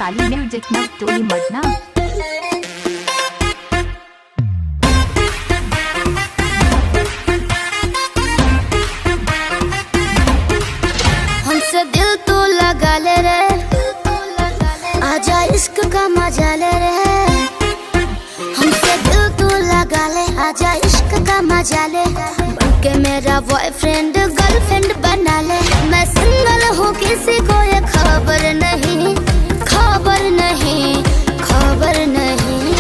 काली music न टोली मदना। हमसे दिल तो लगा ले रे, आजा इश्क का मजा ले रे। हमसे दिल तो लगा ले, आजा इश्क का मजा ले। बनके मेरा बॉयफ्रेंड गर्लफ्रेंड बना ले। मैं सिंगल हूँ, किसी को ये खबर नहीं, खबर नहीं, खबर नहीं।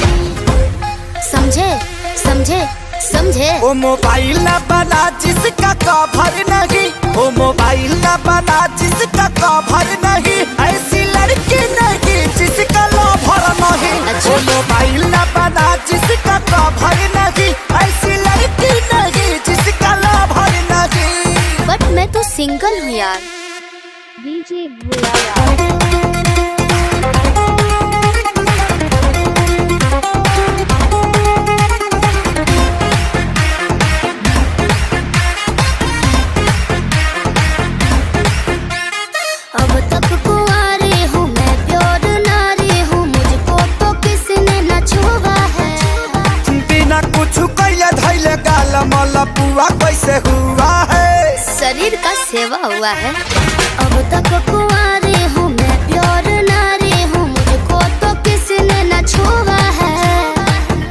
समझे समझे समझे। वो मोबाइल न बना जिसका कवर नहीं, वो मोबाइल न बना जिसका कवर नहीं। ऐसी लड़की नहीं जिसका लवर नहीं। वो मोबाइल न बना जिसका कवर नहीं। ऐसी लड़की नहीं जिसका लवर नहीं। बट मैं तो सिंगल हूँ यार। डीजे अब तक कुंवारी हूँ मैं, प्योर नारी हूँ, मुझको तो किसी ने न छुआ है। बिना कुछ कैले धैले गाल मलपुआ कैसे हुआ है? शरीर का सेवा हुआ है। अब तक कुंवारी हूँ मैं, प्योर नारी हूँ, मुझको तो किसी ने न छुआ है।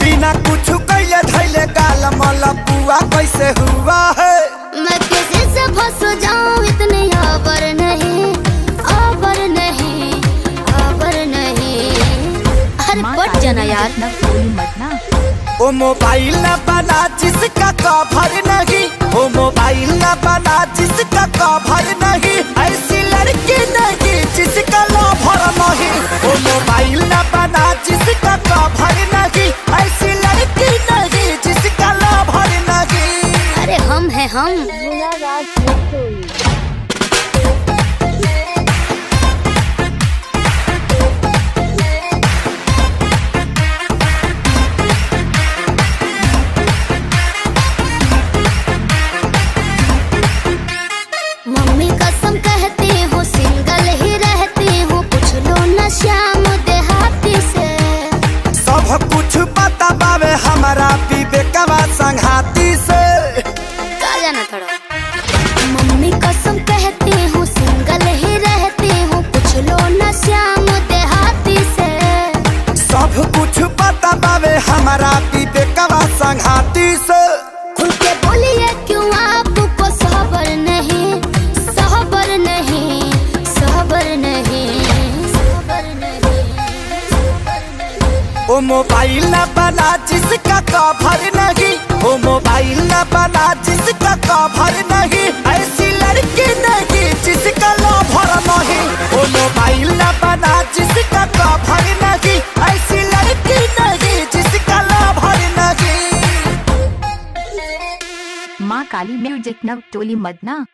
बिना कुछ कैले धैले गाल मलपुआ कैसे हुआ है? मैं किसी से फंस जाऊँ इतनी आबर नहीं, आबर नहीं, आबर नहीं। अरे पट जाना यार। न टोली मदना। वो मोबाइल न बना जिसका कवर नहीं, वो मोबाइल न बना जिसका कवर नहीं। ऐसी लड़की नहीं जिसका लवर नहीं। वो मोबाइल न बना जिसका कवर नहीं। ऐसी लड़की नहीं जिसका लवर नहीं। अरे हम हैं हम। मम्मी कसम कहती हूँ, सिंगल ही रहती हूँ, पूछ लो न श्याम देहाती से। सब कुछ पता बावे हमारा विवेकवा संघाती से। का जाना थोड़ा। मम्मी कसम कहती हूँ, सिंगल ही रहती हूँ, पूछ लो न श्याम देहाती से। सब कुछ पता बावे हमारा विवेकवा संघाती से। खुल के बोलिए क्यों आपको सबर नहीं, सबर नहीं, सबर नहीं, सबर नहीं, सबर नहीं। वो मोबाइल न बना जिसका कवर नहीं, वो मोबाइल न बना जिसका कवर नहीं। ऐसी लड़की नहीं जिसका लवर नहीं। वो मोबाइल न बना जिसका कवर नहीं। ऐसी लड़की नहीं जिसका लवर नहीं। माँ काली म्यूजिक न टोली मदना।